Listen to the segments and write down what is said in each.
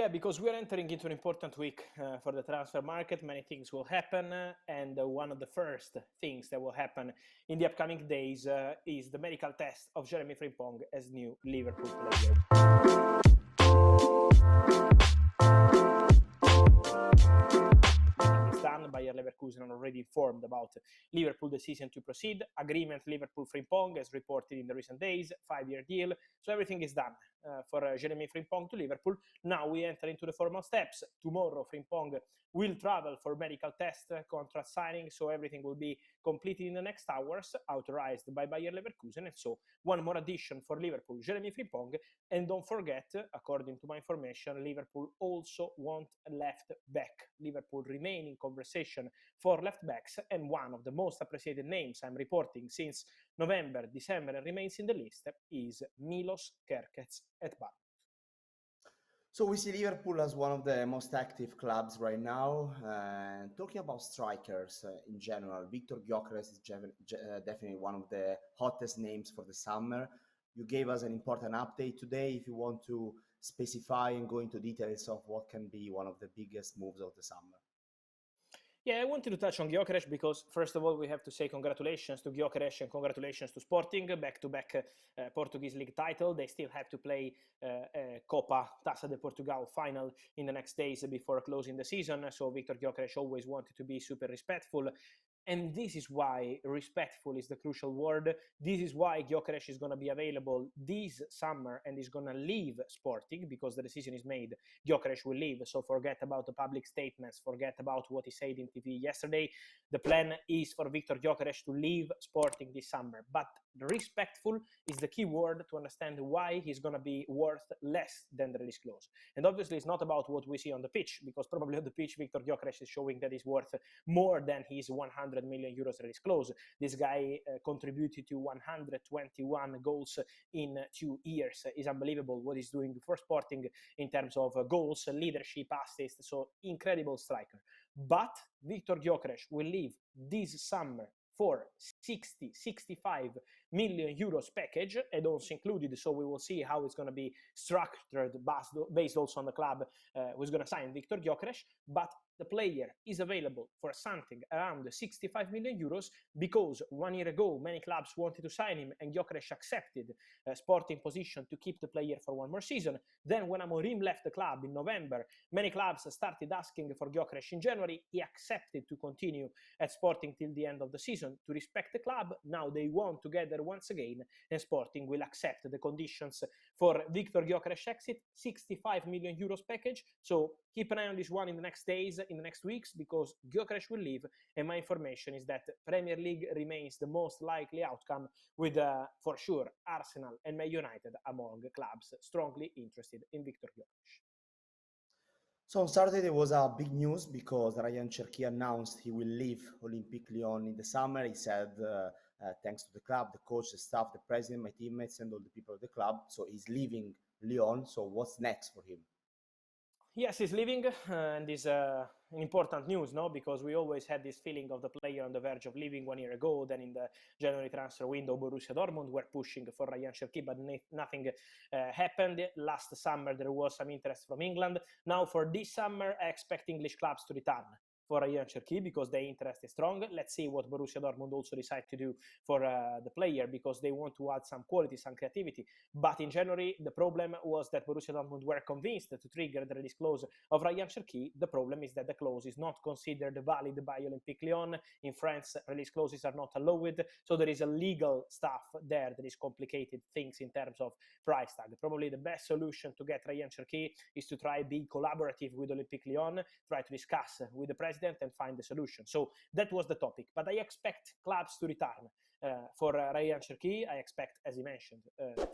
Yeah, because we are entering into an important week for the transfer market. Many things will happen, and one of the first things that will happen in the upcoming days is the medical test of Jeremie Frimpong as new Liverpool player. Done. Bayer Leverkusen are already informed about Liverpool decision to proceed. Agreement Liverpool Frimpong as reported in the recent days, 5-year deal. So everything is done for Jeremie Frimpong to Liverpool. Now we enter into the formal steps. Tomorrow Frimpong will travel for medical test, contract signing, so everything will be completed in the next hours, authorized by Bayer Leverkusen. And so one more addition for Liverpool, Jeremie Frimpong. And don't forget, according to my information, Liverpool also want a left back. Liverpool remain in conversation for left backs, and one of the most appreciated names I'm reporting since November, December, and remains in the list is Milos Kerkez at Bar. So we see Liverpool as one of the most active clubs right now. Talking about strikers in general, Viktor Gyökeres is definitely one of the hottest names for the summer. You gave us an important update today. If you want to specify and go into details of what can be one of the biggest moves of the summer. Yeah, I wanted to touch on Gyokeres because, first of all, we have to say congratulations to Gyokeres and congratulations to Sporting, back-to-back Portuguese league title. They still have to play Copa Taça de Portugal final in the next days before closing the season. So Viktor Gyökeres always wanted to be super respectful. And this is why respectful is the crucial word. This is why Gyokeres is going to be available this summer and is going to leave Sporting because the decision is made. Gyokeres will leave. So forget about the public statements. Forget about what he said in TV yesterday. The plan is for Viktor Gyokeres to leave Sporting this summer. But respectful is the key word to understand why he's going to be worth less than the release clause. And obviously it's not about what we see on the pitch, because probably on the pitch Viktor Gyokeres is showing that he's worth more than his 100 million euros release clause. This guy contributed to 121 goals in 2 years. It's unbelievable what he's doing for Sporting in terms of goals, leadership, assists. So incredible striker. But Viktor Gyokeres will leave this summer for 65 million euros package, add-ons included, so we will see how it's going to be structured based also on the club who's going to sign Viktor Gyokeres. But the player is available for something around 65 million euros because 1 year ago many clubs wanted to sign him and Gyokeres accepted Sporting position to keep the player for one more season. Then when Amorim left the club in November, many clubs started asking for Gyokeres in January. He accepted to continue at Sporting till the end of the season to respect the club. Now they want together once again, and Sporting will accept the conditions for Viktor Gyokeres exit, 65 million euros package. So keep an eye on this one in the next days, in the next weeks, because Gyokeres will leave, and my information is that Premier League remains the most likely outcome, with for sure Arsenal and Man United among clubs strongly interested in Viktor Gyokeres. So on Saturday there was a big news because Rayan Cherki announced he will leave Olympique Lyon in the summer. He said, thanks to the club, the coach, the staff, the president, my teammates, and all the people of the club. So he's leaving Lyon. So what's next for him? Yes, he's leaving, and is an important news, no? Because we always had this feeling of the player on the verge of leaving 1 year ago. Then in the January transfer window, Borussia Dortmund were pushing for Rayan Cherki, but nothing happened. Last summer, there was some interest from England. Now for this summer, I expect English clubs to return for Rayan Cherki because their interest is strong. Let's see what Borussia Dortmund also decide to do for the player, because they want to add some quality, some creativity. But in January, the problem was that Borussia Dortmund were convinced to trigger the release clause of Rayan Cherki. The problem is that the clause is not considered valid by Olympique Lyon. In France, release clauses are not allowed. So there is a legal stuff there that is complicated things in terms of price tag. Probably the best solution to get Rayan Cherki is to try be collaborative with Olympique Lyon, try to discuss with the president and find the solution. So that was the topic. But I expect clubs to return for Rayan Cherki. I expect, as he mentioned,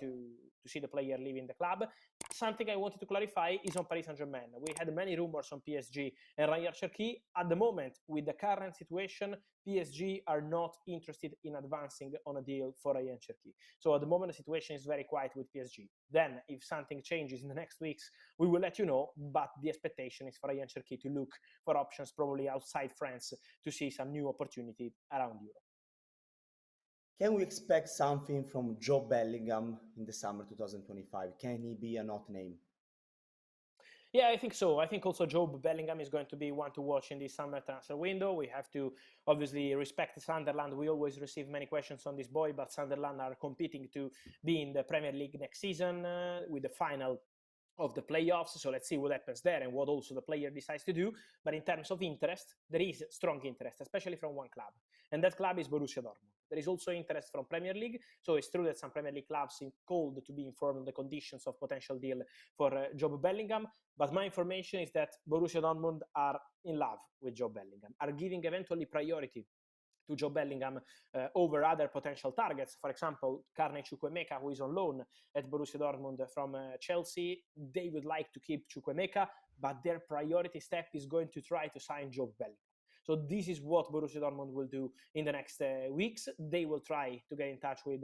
to see the player leaving the club. Something I wanted to clarify is on Paris Saint-Germain. We had many rumors on PSG and Rayan Cherki. At the moment, with the current situation, PSG are not interested in advancing on a deal for Rayan Cherki. So at the moment, the situation is very quiet with PSG. Then, if something changes in the next weeks, we will let you know. But the expectation is for Rayan Cherki to look for options probably outside France to see some new opportunity around Europe. Can we expect something from Jobe Bellingham in the summer 2025? Can he be a hot name? Yeah, I think so. I think also Jobe Bellingham is going to be one to watch in this summer transfer window. We have to obviously respect Sunderland. We always receive many questions on this boy, but Sunderland are competing to be in the Premier League next season with the final of the playoffs. So let's see what happens there and what also the player decides to do. But in terms of interest, there is strong interest, especially from one club. And that club is Borussia Dortmund. There is also interest from Premier League. So it's true that some Premier League clubs called to be informed of the conditions of potential deal for Jobe Bellingham. But my information is that Borussia Dortmund are in love with Jobe Bellingham, are giving eventually priority to Jobe Bellingham over other potential targets. For example, Carne Chukwuemeka, who is on loan at Borussia Dortmund from Chelsea, they would like to keep Chukwuemeka, but their priority step is going to try to sign Jobe Bellingham. So this is what Borussia Dortmund will do in the next weeks. They will try to get in touch with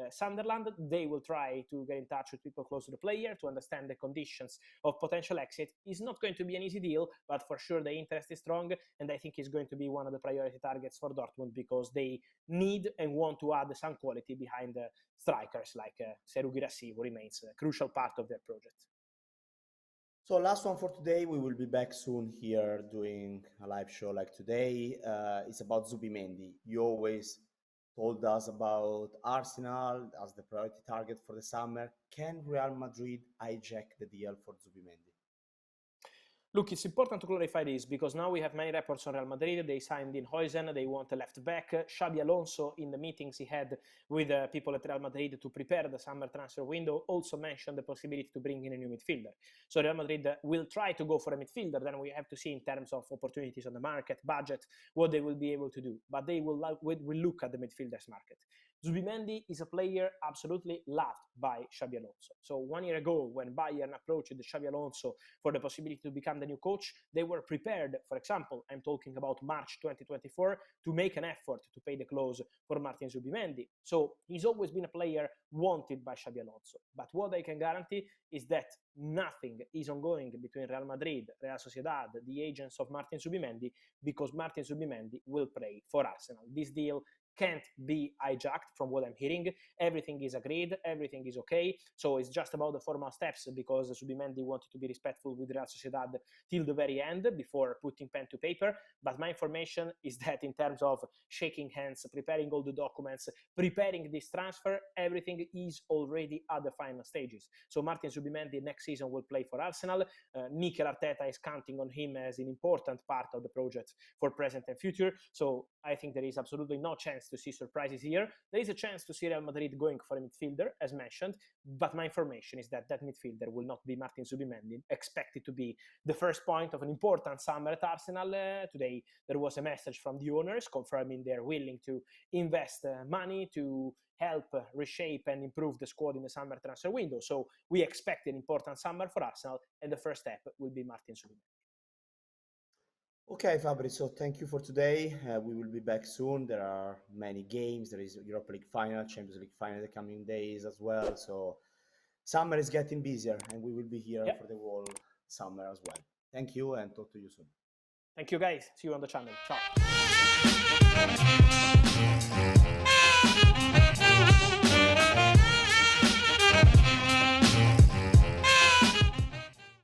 Sunderland. They will try to get in touch with people close to the player to understand the conditions of potential exit. It's not going to be an easy deal, but for sure the interest is strong, and I think it's going to be one of the priority targets for Dortmund because they need and want to add some quality behind the strikers like Serhou Guirassy, who remains a crucial part of their project. So last one for today. We will be back soon here doing a live show like today. It's about Zubimendi. You always told us about Arsenal as the priority target for the summer. Can Real Madrid hijack the deal for Zubimendi? Look, it's important to clarify this because now we have many reports on Real Madrid. They signed in Huijsen, they want a left back. Xabi Alonso, in the meetings he had with people at Real Madrid to prepare the summer transfer window, also mentioned the possibility to bring in a new midfielder. So Real Madrid will try to go for a midfielder. Then we have to see in terms of opportunities on the market, budget, what they will be able to do. But they will look at the midfielders market. Zubimendi is a player absolutely loved by Xabi Alonso. So 1 year ago, when Bayern approached Xabi Alonso for the possibility to become the new coach, they were prepared, for example, I'm talking about March 2024, to make an effort to pay the clause for Martin Zubimendi. So he's always been a player wanted by Xabi Alonso. But what I can guarantee is that nothing is ongoing between Real Madrid, Real Sociedad, the agents of Martin Zubimendi, because Martin Zubimendi will play for Arsenal. This deal can't be hijacked from what I'm hearing. Everything is agreed, everything is okay. So it's just about the formal steps because Zubimendi wanted to be respectful with Real Sociedad till the very end before putting pen to paper. But my information is that in terms of shaking hands, preparing all the documents, preparing this transfer, everything is already at the final stages. So Martin Zubimendi next season will play for Arsenal. Mikel Arteta is counting on him as an important part of the project for present and future. So I think there is absolutely no chance to see surprises here. There is a chance to see Real Madrid going for a midfielder, as mentioned, but my information is that that midfielder will not be Martin Zubimendi, expected to be the first point of an important summer at Arsenal. Today, there was a message from the owners confirming they're willing to invest money to help reshape and improve the squad in the summer transfer window. So we expect an important summer for Arsenal, and the first step will be Martin Zubimendi. Okay, Fabrizio, thank you for today. We will be back soon. There are many games. There is Europa League final, Champions League final the coming days as well. So summer is getting busier and we will be here for the whole summer as well. Thank you and talk to you soon. Thank you guys. See you on the channel. Ciao.